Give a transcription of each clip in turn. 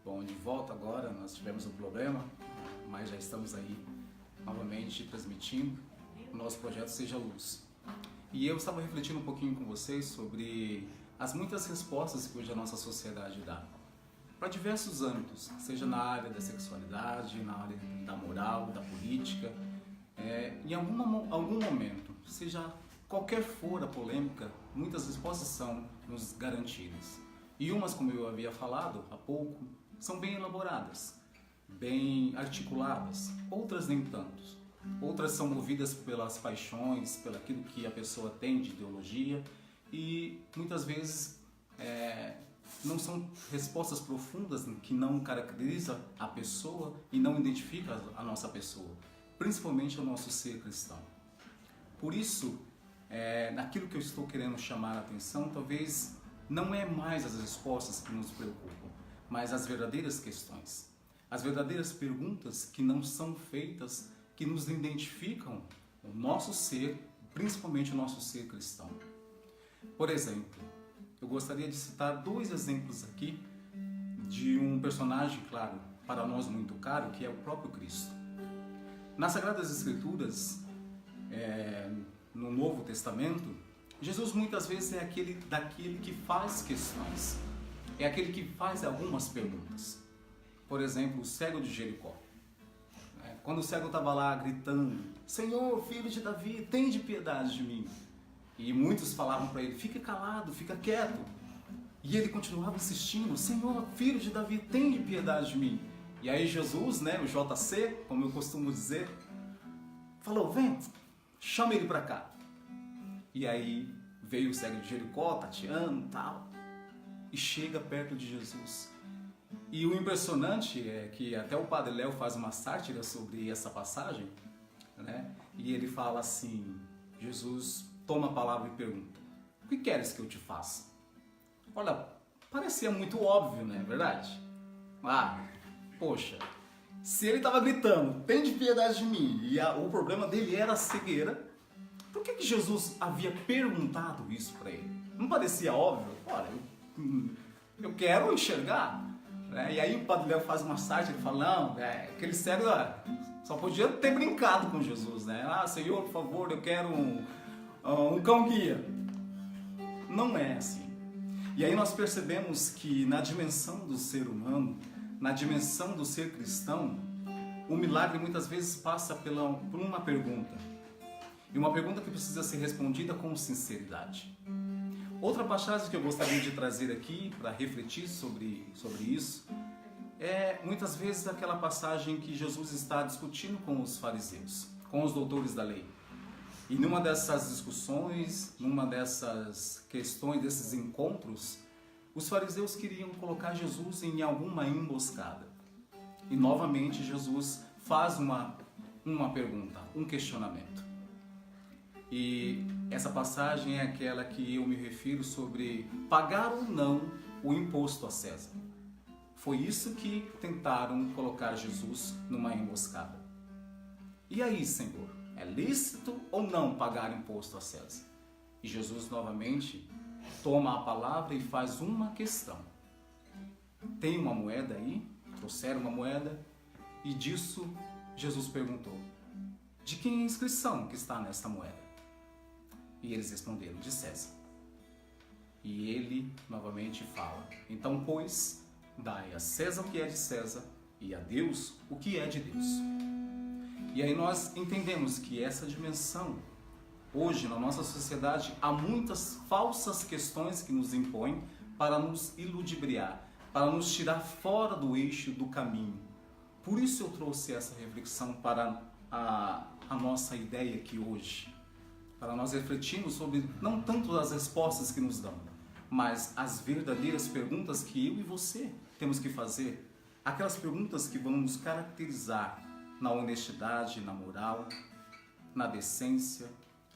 Bom, de volta agora, nós tivemos um problema, mas já estamos aí novamente transmitindo o nosso projeto Seja Luz. E eu estava refletindo um pouquinho com vocês sobre as muitas respostas que hoje a nossa sociedade dá para diversos âmbitos, seja na área da sexualidade, na área da moral, da política, em algum momento, seja qualquer for a polêmica, muitas respostas são nos garantidas. E umas, como eu havia falado há pouco, são bem elaboradas, bem articuladas, outras nem tanto. Outras são movidas pelas paixões, pelo aquilo que a pessoa tem de ideologia e muitas vezes não são respostas profundas que não caracterizam a pessoa e não identificam a nossa pessoa, principalmente o nosso ser cristão. Por isso, naquilo que eu estou querendo chamar a atenção, talvez não é mais as respostas que nos preocupam, mas as verdadeiras questões, as verdadeiras perguntas que não são feitas, que nos identificam o nosso ser, principalmente o nosso ser cristão. Por exemplo, eu gostaria de citar dois exemplos aqui de um personagem, claro, para nós muito caro, que é o próprio Cristo. Nas Sagradas Escrituras, no Novo Testamento, Jesus muitas vezes é daquele que faz questões, é aquele que faz algumas perguntas. Por exemplo, o cego de Jericó. Quando o cego estava lá gritando, Senhor, filho de Davi, tende piedade de mim. E muitos falavam para ele, fica calado, fica quieto. E ele continuava insistindo, Senhor, filho de Davi, tende piedade de mim. E aí Jesus, o JC, como eu costumo dizer, falou, vem, chama ele para cá. E aí veio o cego de Jericó, tateando e tal, e chega perto de Jesus. E o impressionante é que até o Padre Léo faz uma sátira sobre essa passagem, e ele fala assim, Jesus toma a palavra e pergunta, o que queres que eu te faça? Olha, parecia muito óbvio, não é verdade? Poxa, se ele estava gritando, tende piedade de mim, e o problema dele era a cegueira, por que Jesus havia perguntado isso para ele? Não parecia óbvio? Olha, eu quero enxergar. E aí o Padre Léo faz uma sátira, ele fala, não, aquele cego só podia ter brincado com Jesus, Senhor, por favor, eu quero um cão-guia. Não é assim. E aí nós percebemos que na dimensão do ser humano, na dimensão do ser cristão, o milagre muitas vezes passa por uma pergunta. E uma pergunta que precisa ser respondida com sinceridade. Outra passagem que eu gostaria de trazer aqui para refletir sobre isso é muitas vezes aquela passagem que Jesus está discutindo com os fariseus, com os doutores da lei. E numa dessas discussões, numa dessas questões, desses encontros, os fariseus queriam colocar Jesus em alguma emboscada. E novamente Jesus faz uma pergunta, um questionamento. E essa passagem é aquela que eu me refiro sobre pagar ou não o imposto a César. Foi isso que tentaram colocar Jesus numa emboscada. E aí, Senhor, é lícito ou não pagar imposto a César? E Jesus novamente toma a palavra e faz uma questão. Tem uma moeda aí? Trouxeram uma moeda? E disso Jesus perguntou, de quem é a inscrição que está nesta moeda? E eles responderam, de César. E ele novamente fala, então, pois, dai a César o que é de César e a Deus o que é de Deus. E aí nós entendemos que essa dimensão, hoje na nossa sociedade, há muitas falsas questões que nos impõem para nos iludibriar, para nos tirar fora do eixo do caminho. Por isso eu trouxe essa reflexão para a nossa ideia aqui hoje. Para nós refletirmos sobre não tanto as respostas que nos dão, mas as verdadeiras perguntas que eu e você temos que fazer. Aquelas perguntas que vão nos caracterizar na honestidade, na moral, na decência,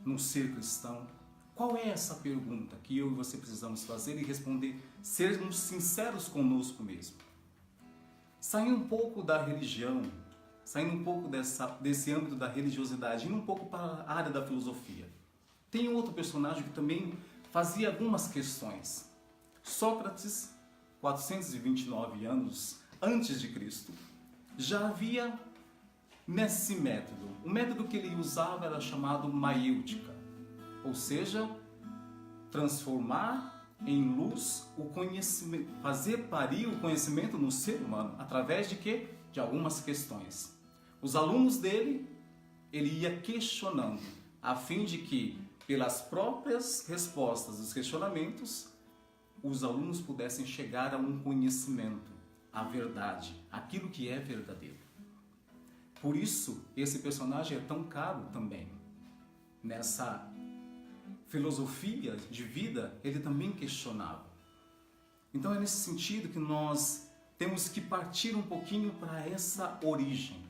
no ser cristão. Qual é essa pergunta que eu e você precisamos fazer e responder, sermos sinceros conosco mesmo? Saindo um pouco da religião, saindo um pouco desse âmbito da religiosidade, indo um pouco para a área da filosofia. Tem outro personagem que também fazia algumas questões. Sócrates, 429 anos antes de Cristo, já havia nesse método. O método que ele usava era chamado maiêutica, ou seja, transformar em luz o conhecimento, fazer parir o conhecimento no ser humano, através de quê? De algumas questões. Os alunos dele, ele ia questionando, a fim de que, pelas próprias respostas dos questionamentos, os alunos pudessem chegar a um conhecimento, a verdade, aquilo que é verdadeiro. Por isso, esse personagem é tão caro também. Nessa filosofia de vida, ele também questionava. Então é nesse sentido que nós temos que partir um pouquinho para essa origem.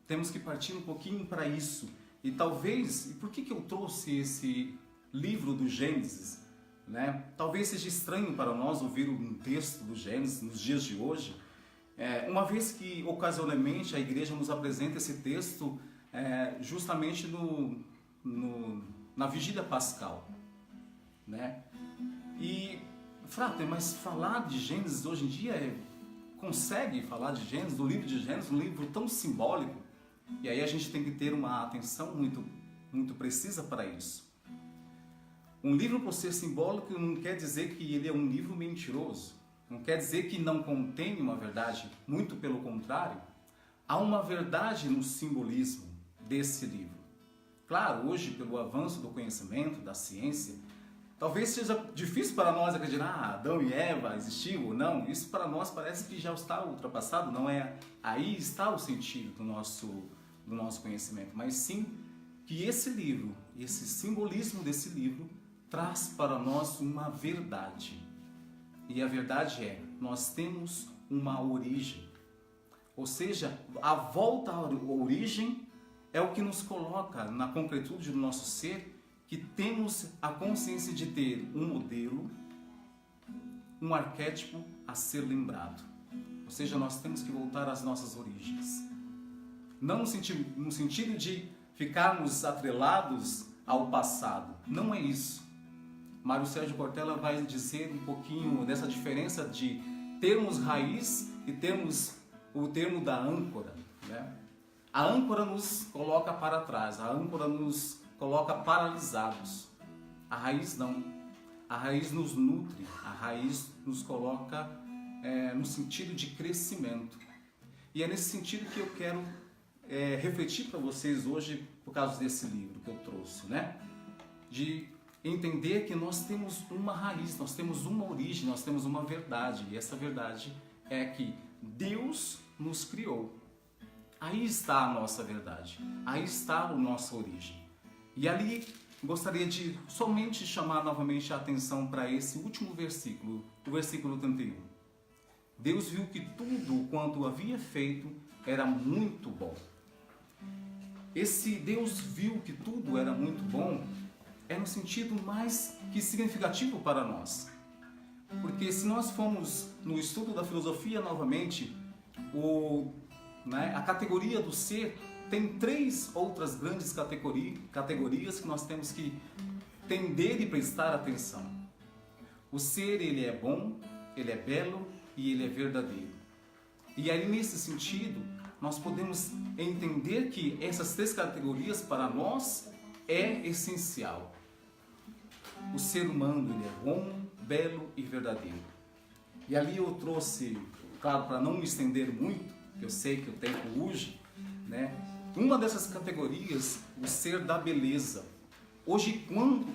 Temos que partir um pouquinho para isso. E talvez, e por que eu trouxe esse livro do Gênesis? Né? Talvez seja estranho para nós ouvir um texto do Gênesis nos dias de hoje, uma vez que ocasionalmente a igreja nos apresenta esse texto justamente na vigília pascal, né? E, Frater, mas falar de Gênesis hoje em dia, consegue falar de Gênesis, do livro de Gênesis, um livro tão simbólico? E aí a gente tem que ter uma atenção muito, muito precisa para isso. Um livro, por ser simbólico, não quer dizer que ele é um livro mentiroso. Não quer dizer que não contém uma verdade, muito pelo contrário. Há uma verdade no simbolismo desse livro. Claro, hoje, pelo avanço do conhecimento, da ciência, talvez seja difícil para nós acreditar, Adão e Eva existiu ou não. Isso para nós parece que já está ultrapassado, não é? Aí está o sentido do nosso conhecimento, mas sim que esse livro, esse simbolismo desse livro, traz para nós uma verdade. E a verdade é, nós temos uma origem. Ou seja, a volta à origem é o que nos coloca na concretude do nosso ser, que temos a consciência de ter um modelo, um arquétipo a ser lembrado. Ou seja, nós temos que voltar às nossas origens. Não no sentido de ficarmos atrelados ao passado. Não é isso. Mário Sérgio Cortella vai dizer um pouquinho dessa diferença de termos raiz e termos o termo da âncora, né? A âncora nos coloca para trás, a âncora nos coloca paralisados. A raiz não. A raiz nos nutre, a raiz nos coloca no sentido de crescimento. E é nesse sentido que eu quero refletir para vocês hoje, por causa desse livro que eu trouxe, né? De entender que nós temos uma raiz, nós temos uma origem, nós temos uma verdade. E essa verdade é que Deus nos criou. Aí está a nossa verdade, aí está a nossa origem. E ali gostaria de somente chamar novamente a atenção para esse último versículo, o versículo 31. Deus viu que tudo quanto havia feito era muito bom. Esse Deus viu que tudo era muito bom é no sentido mais que significativo para nós. Porque se nós formos no estudo da filosofia novamente, a categoria do ser tem 3 outras grandes categorias que nós temos que entender e prestar atenção. O ser, ele é bom, ele é belo e ele é verdadeiro. E aí, nesse sentido, nós podemos entender que essas 3 categorias para nós é essencial. O ser humano, ele é bom, belo e verdadeiro. E ali eu trouxe, claro, para não me estender muito, que eu sei que o tempo urge, né? Uma dessas categorias, o ser da beleza. Hoje,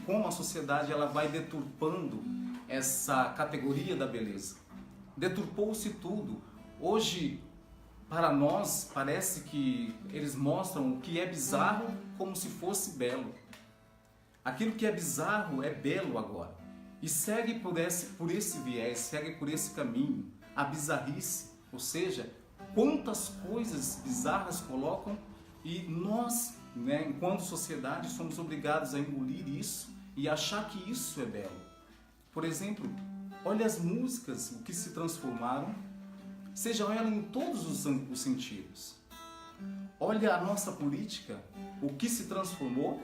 como a sociedade ela vai deturpando essa categoria da beleza. Deturpou-se tudo. Hoje, para nós, parece que eles mostram o que é bizarro como se fosse belo. Aquilo que é bizarro é belo agora. E segue por esse viés, segue por esse caminho, a bizarrice. Ou seja, quantas coisas bizarras colocam e nós, enquanto sociedade, somos obrigados a engolir isso e achar que isso é belo. Por exemplo, olha as músicas, o que se transformaram, seja ela em todos os sentidos. Olha a nossa política, o que se transformou,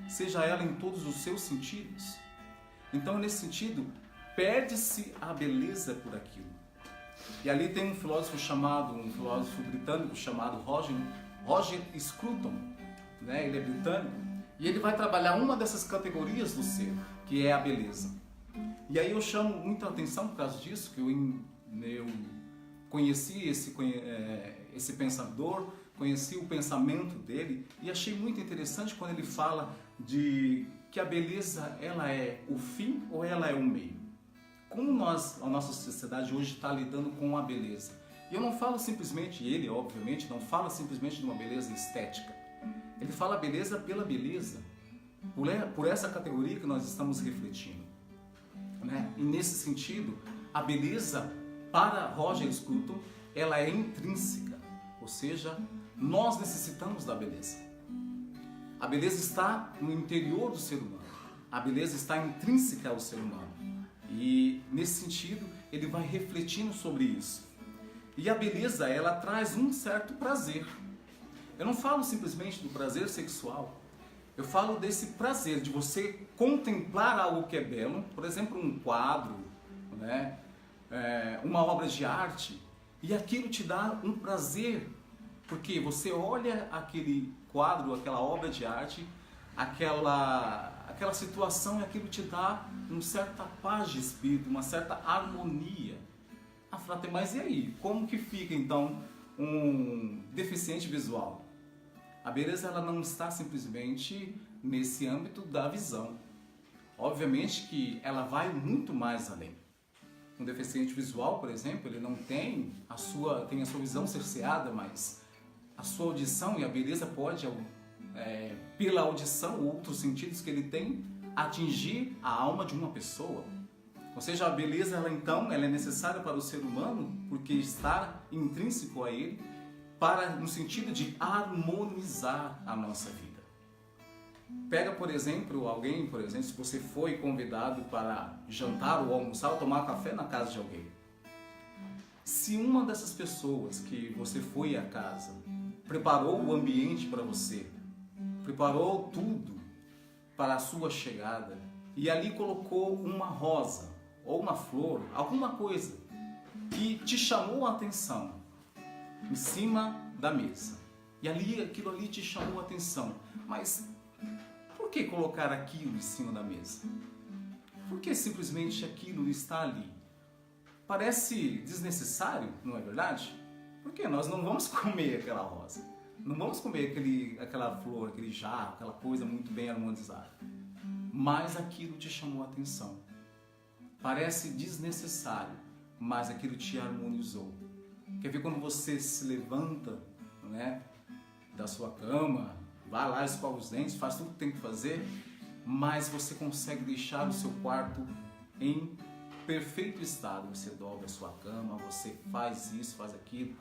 seja ela em todos os seus sentidos. Então, nesse sentido, perde-se a beleza por aquilo. E ali tem um filósofo britânico chamado Roger Scruton, né? Ele é britânico, e ele vai trabalhar uma dessas categorias do ser, que é a beleza. E aí eu chamo muita atenção por causa disso, que eu conheci esse pensador, conheci o pensamento dele e achei muito interessante quando ele fala de que a beleza, ela é o fim ou ela é o meio. Como a nossa sociedade hoje está lidando com a beleza? E eu não falo simplesmente, ele obviamente não fala simplesmente de uma beleza estética. Ele fala beleza pela beleza, por essa categoria que nós estamos refletindo, né? E nesse sentido, a beleza para Roger Scruton, ela é intrínseca, ou seja, nós necessitamos da beleza. A beleza está no interior do ser humano, a beleza está intrínseca ao ser humano. E nesse sentido, ele vai refletindo sobre isso. E a beleza, ela traz um certo prazer. Eu não falo simplesmente do prazer sexual, eu falo desse prazer de você contemplar algo que é belo, por exemplo, um quadro, né? Uma obra de arte, e aquilo te dá um prazer, porque você olha aquele quadro, aquela obra de arte, aquela situação, e aquilo te dá uma certa paz de espírito, uma certa harmonia. Ah, Frate, mas e aí? Como que fica então um deficiente visual? A beleza, ela não está simplesmente nesse âmbito da visão. Obviamente que ela vai muito mais além. Um deficiente visual, por exemplo, ele não tem a sua visão cerceada, mas a sua audição e a beleza pode, pela audição, outros sentidos que ele tem, atingir a alma de uma pessoa. Ou seja, a beleza, ela é necessária para o ser humano, porque está intrínseco a ele, no sentido de harmonizar a nossa vida. Pega, por exemplo, se você foi convidado para jantar ou almoçar ou tomar café na casa de alguém. Se uma dessas pessoas que você foi à casa preparou o ambiente para você, preparou tudo para a sua chegada e ali colocou uma rosa ou uma flor, alguma coisa que te chamou a atenção em cima da mesa, e aquilo ali te chamou a atenção, mas por que colocar aquilo em cima da mesa? Por que simplesmente aquilo está ali? Parece desnecessário, não é verdade? Porque nós não vamos comer aquela rosa, não vamos comer aquela flor, aquele jarro, aquela coisa muito bem harmonizada. Mas aquilo te chamou a atenção. Parece desnecessário, mas aquilo te harmonizou. Quer ver quando você se levanta, né, da sua cama, vai lá, escova os dentes, faz tudo que tem que fazer, mas você consegue deixar o seu quarto em perfeito estado. Você dobra a sua cama, você faz isso, faz aquilo,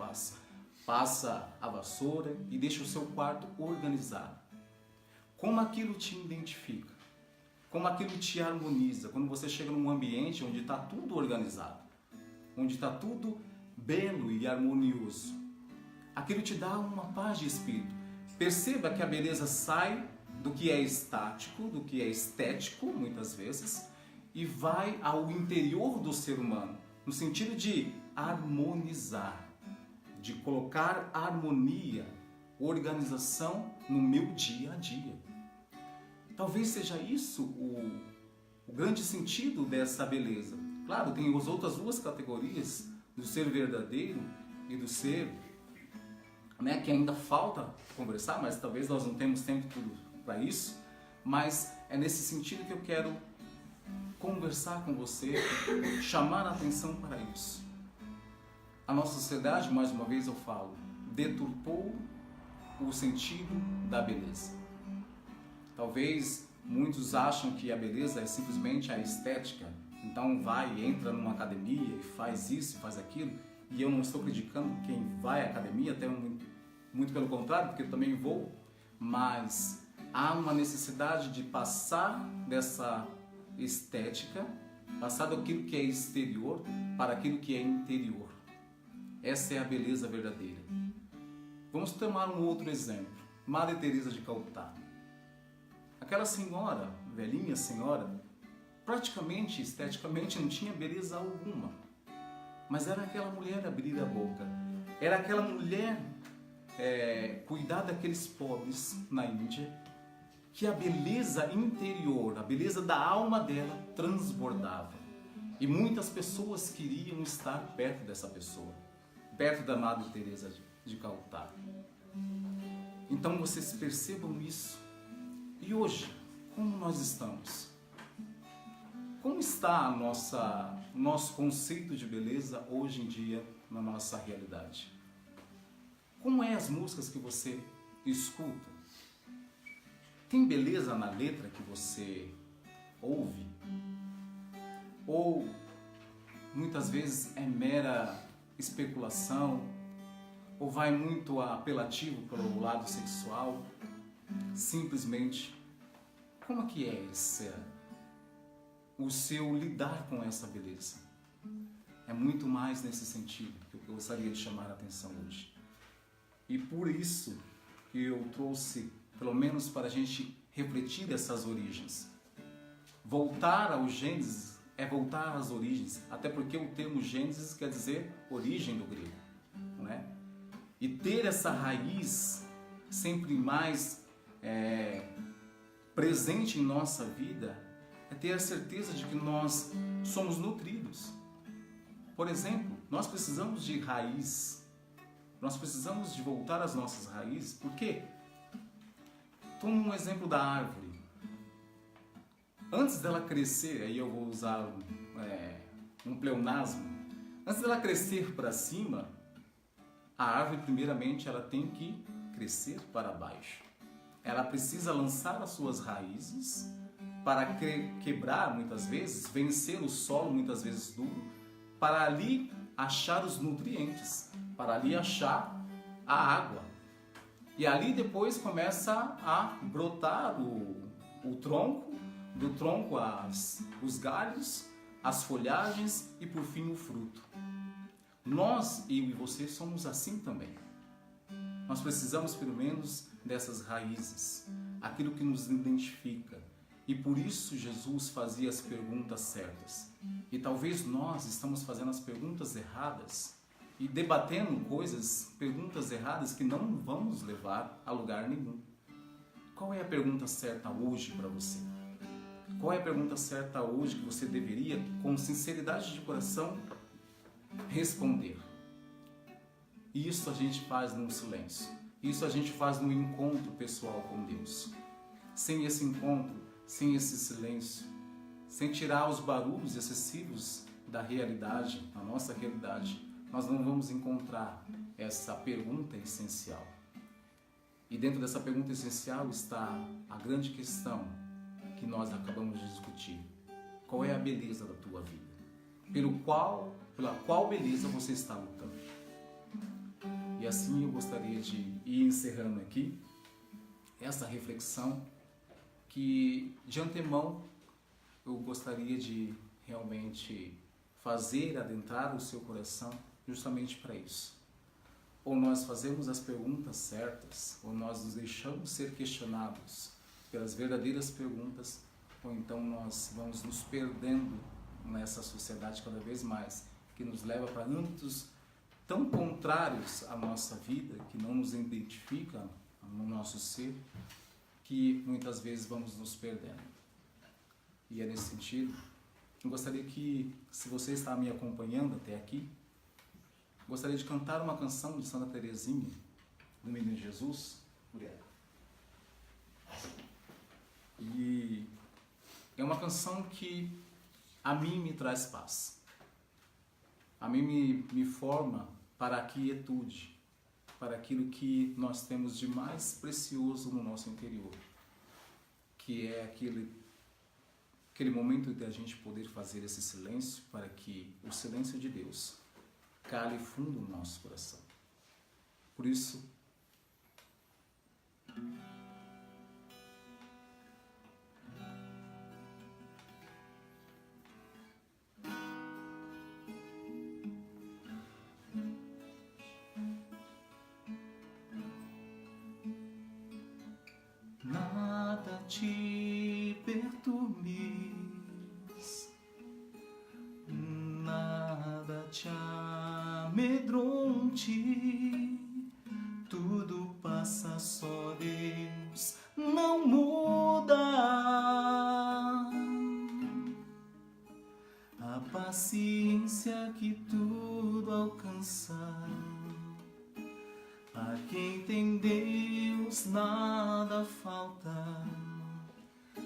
passa a vassoura e deixa o seu quarto organizado. Como aquilo te identifica? Como aquilo te harmoniza? Quando você chega num ambiente onde está tudo organizado, onde está tudo belo e harmonioso, aquilo te dá uma paz de espírito. Perceba que a beleza sai do que é estático, do que é estético, muitas vezes, e vai ao interior do ser humano, no sentido de harmonizar, de colocar harmonia, organização no meu dia a dia. Talvez seja isso o grande sentido dessa beleza. Claro, tem as outras duas categorias, do ser verdadeiro e do ser, né, que ainda falta conversar, mas talvez nós não temos tempo para isso, mas é nesse sentido que eu quero conversar com você, chamar a atenção para isso. A nossa sociedade, mais uma vez eu falo, deturpou o sentido da beleza. Talvez muitos acham que a beleza é simplesmente a estética, então entra numa academia e faz isso, faz aquilo, e eu não estou criticando quem vai à academia, até muito pelo contrário, porque eu também vou, mas há uma necessidade de passar dessa estética, passar daquilo que é exterior para aquilo que é interior. Essa é a beleza verdadeira. Vamos tomar um outro exemplo. Madre Teresa de Calcutá. Aquela senhora, velhinha senhora, praticamente, esteticamente, não tinha beleza alguma. mas era aquela mulher abrir a boca, era aquela mulher cuidar daqueles pobres na Índia, que a beleza interior, a beleza da alma dela transbordava. E muitas pessoas queriam estar perto dessa pessoa, perto da Madre Teresa de Calcutá. Então vocês percebam isso. E hoje, como nós estamos? Como está o nosso conceito de beleza hoje em dia na nossa realidade? Como é as músicas que você escuta? Tem beleza na letra que você ouve? Ou muitas vezes é mera especulação? Ou vai muito apelativo pelo lado sexual? Simplesmente, como é que é o seu lidar com essa beleza? É muito mais nesse sentido que eu gostaria de chamar a atenção hoje. E por isso que eu trouxe, pelo menos para a gente refletir essas origens. Voltar ao Gênesis é voltar às origens, até porque o termo Gênesis quer dizer origem do grego, não é? E ter essa raiz sempre mais presente em nossa vida é ter a certeza de que nós somos nutridos. Por exemplo, nós precisamos de raiz, nós precisamos de voltar às nossas raízes. Por quê? Toma um exemplo da árvore. Antes dela crescer, aí eu vou usar um pleonasmo, antes dela crescer para cima, a árvore primeiramente ela tem que crescer para baixo. Ela precisa lançar as suas raízes para quebrar muitas vezes, vencer o solo muitas vezes duro, para ali achar os nutrientes, para ali achar a água. E ali depois começa a brotar o tronco, do tronco os galhos, as folhagens e por fim o fruto. Nós, eu e você, somos assim também. Nós precisamos pelo menos dessas raízes, aquilo que nos identifica. E por isso Jesus fazia as perguntas certas. E talvez nós estamos fazendo as perguntas erradas e debatendo perguntas erradas que não vão nos levar a lugar nenhum. Qual é a pergunta certa hoje para você? Qual é a pergunta certa hoje que você deveria, com sinceridade de coração, responder? E isso a gente faz no silêncio. Isso a gente faz no encontro pessoal com Deus. Sem esse encontro, sem esse silêncio, sem tirar os barulhos excessivos da realidade, a nossa realidade, nós não vamos encontrar essa pergunta essencial. E dentro dessa pergunta essencial está a grande questão que nós acabamos de discutir. Qual é a beleza da tua vida? Pela qual beleza você está lutando? E assim eu gostaria de ir encerrando aqui essa reflexão que de antemão eu gostaria de realmente fazer adentrar o seu coração justamente para isso. Ou nós fazemos as perguntas certas, ou nós nos deixamos ser questionados pelas verdadeiras perguntas, ou então nós vamos nos perdendo nessa sociedade cada vez mais, que nos leva para âmbitos tão contrários à nossa vida, que não nos identificam no nosso ser, que muitas vezes vamos nos perdendo. E é nesse sentido, eu gostaria que, se você está me acompanhando até aqui, gostaria de cantar uma canção de Santa Teresinha, do Menino Jesus, por ela. E é uma canção que a mim me traz paz. A mim me forma para a quietude, para aquilo que nós temos de mais precioso no nosso interior, que é aquele momento de a gente poder fazer esse silêncio, para que o silêncio de Deus cale fundo no nosso coração. Por isso, nada te perturbes, nada te amedronte, tudo passa, só Deus não muda. A paciência que tudo alcança, a quem tem Deus nada falta,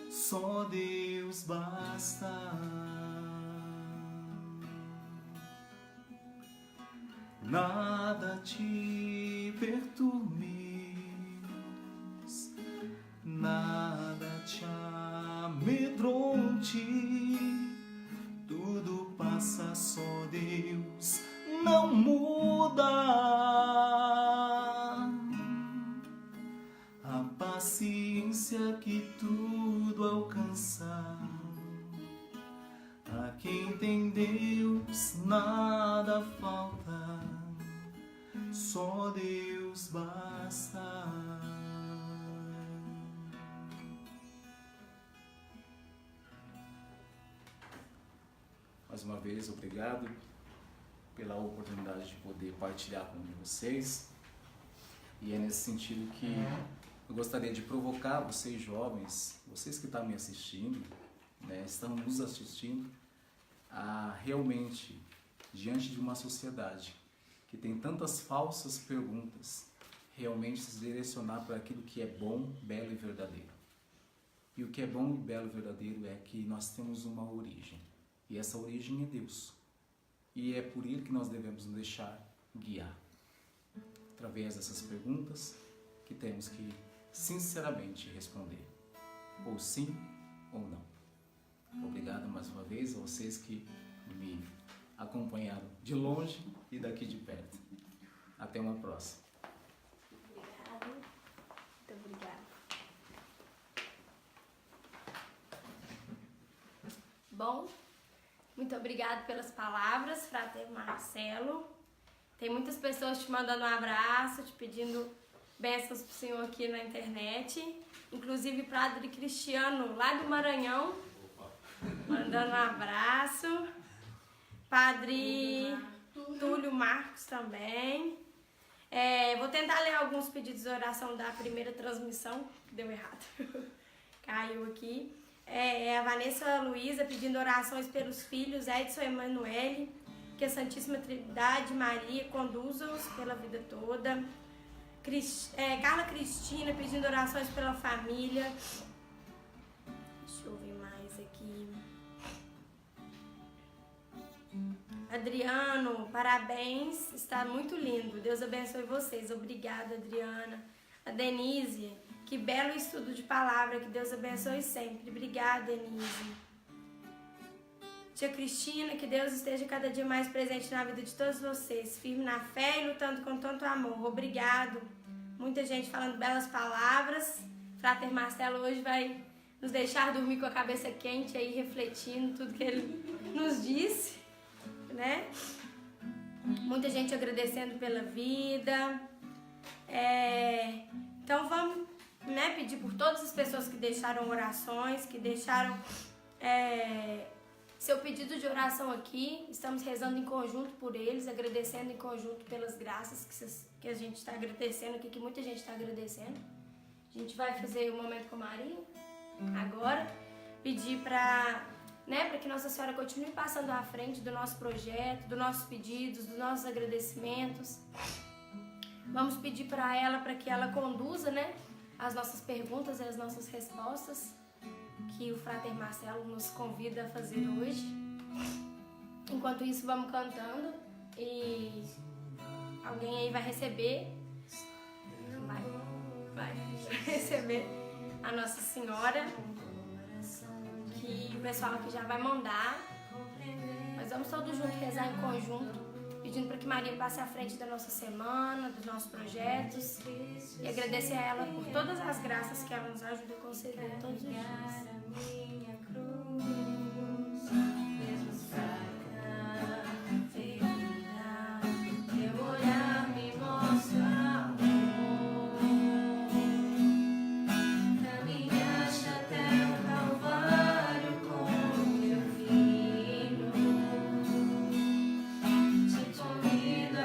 só Deus basta. Nada te perturbes, nada te amedronte, tudo passa, só Deus não muda. A paciência que tudo alcança, a quem tem Deus nada falta, só Deus basta. Mais uma vez, obrigado pela oportunidade de poder partilhar com vocês. E é nesse sentido que eu gostaria de provocar vocês jovens, vocês que estão me assistindo, né, estão nos assistindo, a realmente, diante de uma sociedade que tem tantas falsas perguntas, realmente se direcionar para aquilo que é bom, belo e verdadeiro. E o que é bom, belo e verdadeiro é que nós temos uma origem. E essa origem é Deus. E é por Ele que nós devemos nos deixar guiar. Através dessas perguntas que temos que sinceramente responder. Ou sim ou não. Obrigado mais uma vez a vocês que me acompanharam de longe e daqui de perto. Até uma próxima. Obrigada. Muito obrigada. Bom, muito obrigado pelas palavras, Frater Marcelo. Tem muitas pessoas te mandando um abraço, te pedindo bênçãos pro Senhor aqui na internet. Inclusive o Padre Cristiano, lá do Maranhão, mandando um abraço. Padre Túlio Marcos também. Vou tentar ler alguns pedidos de oração da primeira transmissão, que deu errado. Caiu aqui. A Vanessa Luiza pedindo orações pelos filhos Edson e Emanuele, que a Santíssima Trindade Maria conduza-os pela vida toda. Carla Cristina pedindo orações pela família. Deixa eu ver mais aqui. Adriano, parabéns, está muito lindo. Deus abençoe vocês. Obrigada, Adriana. A Denise, que belo estudo de palavra. Que Deus abençoe sempre. Obrigada, Denise. Tia Cristina, que Deus esteja cada dia mais presente na vida de todos vocês, firme na fé e lutando com tanto amor. Obrigado. Muita gente falando belas palavras. Frater Marcelo hoje vai nos deixar dormir com a cabeça quente aí, refletindo tudo que ele nos disse, né? Muita gente agradecendo pela vida. Então vamos, né, pedir por todas as pessoas que deixaram orações, que deixaram seu pedido de oração aqui. Estamos rezando em conjunto por eles, agradecendo em conjunto pelas graças que a gente está agradecendo aqui, que muita gente está agradecendo. A gente vai fazer o momento com Maria agora, pedir para que Nossa Senhora continue passando à frente do nosso projeto, dos nossos pedidos, dos nossos agradecimentos. Vamos pedir para ela, para que ela conduza, né, as nossas perguntas e as nossas respostas, que o Frater Marcelo nos convida a fazer hoje. Enquanto isso, vamos cantando e alguém aí vai receber, vai receber a Nossa Senhora, que o pessoal aqui já vai mandar. Mas vamos todos juntos rezar em conjunto, pedindo para que Maria passe à frente da nossa semana, dos nossos projetos, e agradecer a ela por todas as graças que ela nos ajuda a conceder todos os dias. Te convido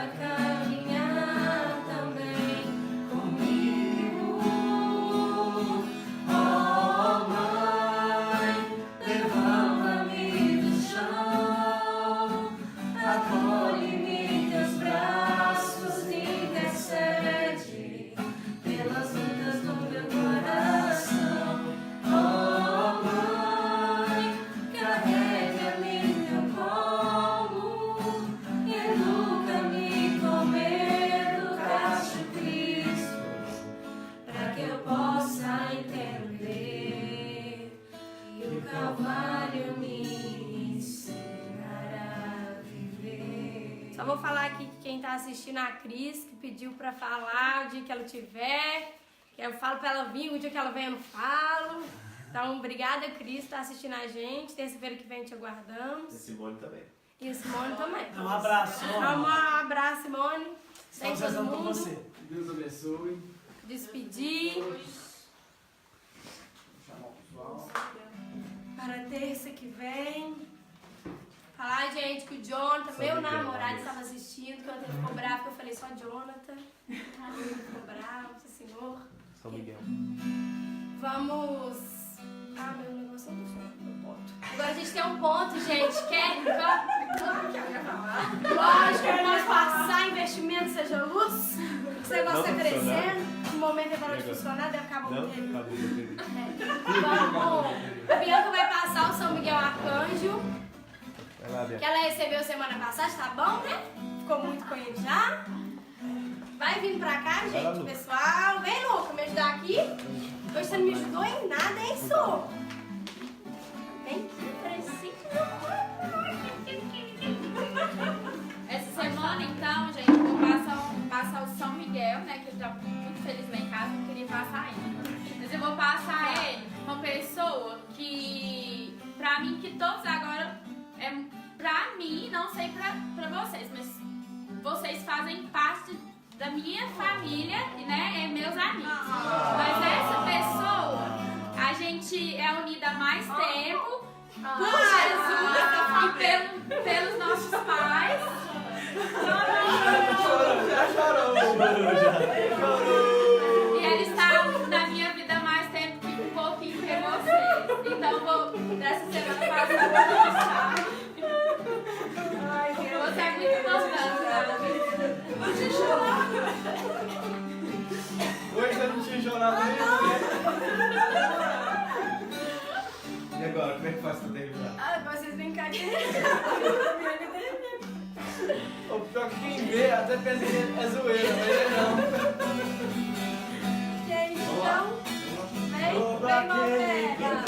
vou falar aqui que quem tá assistindo a Cris, que pediu pra falar o dia que ela tiver. Que eu falo pra ela vir, o dia que ela vem eu não falo. Então, obrigada, Cris, por tá assistindo a gente. Terça-feira que vem te aguardamos. E Simone também. E a Simone também. Um abraço, Simone. Um abraço, Simone. Estamos rezando por você. Deus abençoe. Despedir. Para terça que vem. Falar, gente, que o Jonathan, meu namorado, estava assistindo, que ontem ele ficou bravo, que eu falei só Jonathan. Ele ficou bravo, senhor. São Miguel. Vamos. Ah, meu negócio não funciona, meu ponto. Agora a gente tem um ponto, gente, que é. Lógico, é nós passar investimento, seja luz. Esse negócio tá crescendo. No momento ele parou de funcionar, deve acabar o dele. Acabou. Vamos. A Bianca vai passar o São Miguel Arcanjo. Vai lá, Bia. Que ela recebeu semana passada, tá bom, né? Ficou muito com ele já. Vai vindo pra cá, gente, pessoal. Vem, Luca, me ajudar aqui. Hoje você não me ajudou em nada, hein, Su? Vem aqui, preciso. Essa semana, então, gente, eu vou passar o São Miguel, né? Que eu tô muito feliz lá em casa, não queria passar ele. Mas eu vou passar ele com uma pessoa que, pra mim, que todos agora, pra mim, não sei pra vocês, mas vocês fazem parte da minha família e, né, meus amigos. Mas essa pessoa, a gente é unida há mais tempo por Jesus e pelos nossos pais. Já chorou. E ele está na minha vida há mais tempo que um pouquinho que vocês. Então vou, dessa semana passada, você é muito importante. Hoje eu não tinha chorado ainda. E agora, como é que faz pra terminar? Ah, vocês brincarem. O pior que quem vê até pensa que é zoeira, mas é não. Gente, então, vem, Pra quem Malvera.